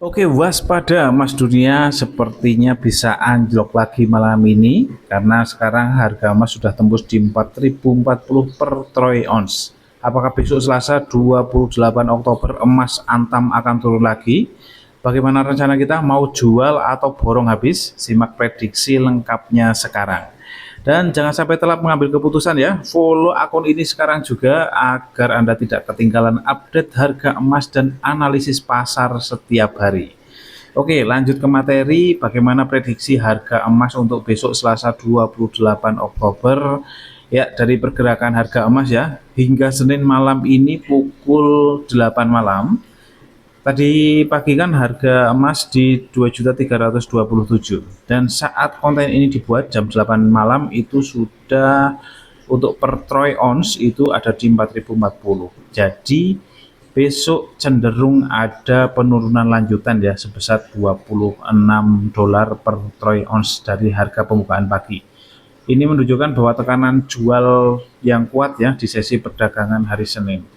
Oke, waspada Mas Dunia, sepertinya bisa anjlok lagi malam ini karena sekarang harga emas sudah tembus di 4.040 per troy ounce. Apakah besok Selasa 28 Oktober emas antam akan turun lagi? Bagaimana rencana kita, mau jual atau borong habis? Simak prediksi lengkapnya sekarang. Dan jangan sampai telat mengambil keputusan ya. Follow akun ini sekarang juga agar Anda tidak ketinggalan update harga emas dan analisis pasar setiap hari. Oke, lanjut ke materi. Bagaimana prediksi harga emas untuk besok Selasa 28 Oktober? Ya, dari pergerakan harga emas ya, hingga Senin malam ini pukul 8 malam. Tadi pagi kan harga emas di 2.327, dan saat konten ini dibuat jam 8 malam itu sudah untuk per troy ounce itu ada di 4.040. Jadi besok cenderung ada penurunan lanjutan ya, sebesar 26 dolar per troy ounce dari harga pembukaan pagi. Ini menunjukkan bahwa tekanan jual yang kuat ya di sesi perdagangan hari Senin.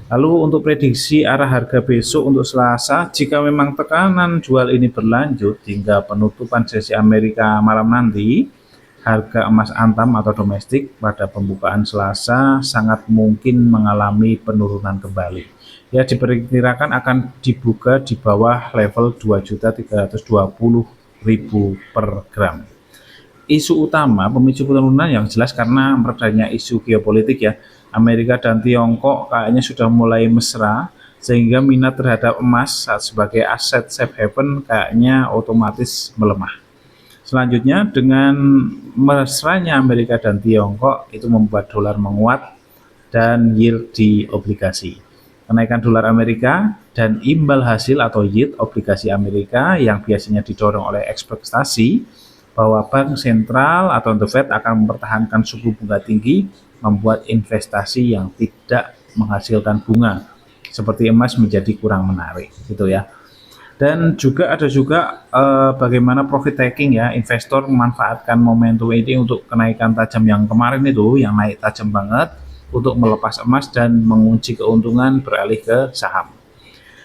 Lalu untuk prediksi arah harga besok untuk Selasa, jika memang tekanan jual ini berlanjut hingga penutupan sesi Amerika malam nanti, harga emas antam atau domestik pada pembukaan Selasa sangat mungkin mengalami penurunan kembali. Ya, diperkirakan akan dibuka di bawah level 2.320.000 per gram. Isu utama pemicu penurunan yang jelas karena meredanya isu geopolitik ya. Amerika dan Tiongkok kayaknya sudah mulai mesra, sehingga minat terhadap emas sebagai aset safe haven kayaknya otomatis melemah. Selanjutnya, dengan mesranya Amerika dan Tiongkok itu membuat dolar menguat dan yield di obligasi. Kenaikan dolar Amerika dan imbal hasil atau yield obligasi Amerika yang biasanya didorong oleh ekspektasi bahwa bank sentral atau The Fed akan mempertahankan suku bunga tinggi, membuat investasi yang tidak menghasilkan bunga seperti emas menjadi kurang menarik gitu ya. Dan juga ada bagaimana profit taking ya, investor memanfaatkan momentum ini untuk kenaikan tajam yang kemarin itu, yang naik tajam banget, untuk melepas emas dan mengunci keuntungan beralih ke saham.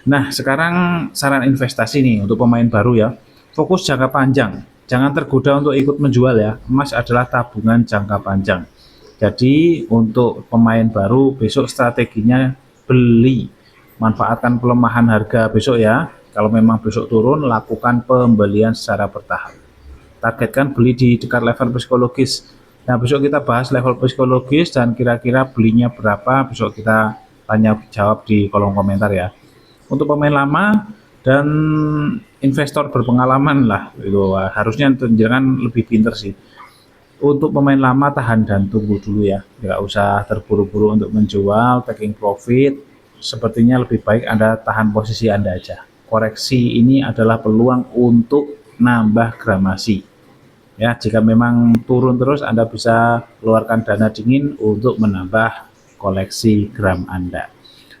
Nah, sekarang saran investasi nih untuk pemain baru ya. Fokus jangka panjang. Jangan tergoda untuk ikut menjual ya. Emas adalah tabungan jangka panjang. Jadi untuk pemain baru besok strateginya beli. Manfaatkan pelemahan harga besok ya. Kalau memang besok turun, lakukan pembelian secara bertahap. Targetkan beli di dekat level psikologis. Nah, besok kita bahas level psikologis dan kira-kira belinya berapa. Besok kita tanya jawab di kolom komentar ya. Untuk pemain lama dan investor berpengalaman lah, itu harusnya jangan lebih pinter sih. Untuk pemain lama tahan dan tunggu dulu ya, nggak usah terburu-buru untuk menjual, taking profit. Sepertinya lebih baik Anda tahan posisi Anda aja. Koreksi ini adalah peluang untuk nambah gramasi ya. Jika memang turun terus, Anda bisa keluarkan dana dingin untuk menambah koleksi gram Anda.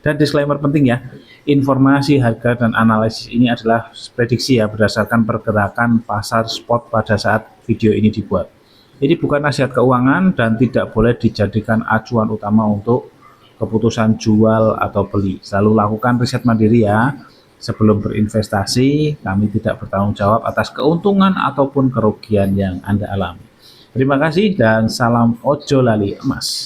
Dan disclaimer penting ya, informasi harga dan analisis ini adalah prediksi ya, berdasarkan pergerakan pasar spot pada saat video ini dibuat. Ini bukan nasihat keuangan dan tidak boleh dijadikan acuan utama untuk keputusan jual atau beli. Selalu lakukan riset mandiri ya. Sebelum berinvestasi, kami tidak bertanggung jawab atas keuntungan ataupun kerugian yang Anda alami. Terima kasih dan salam ojo lali emas.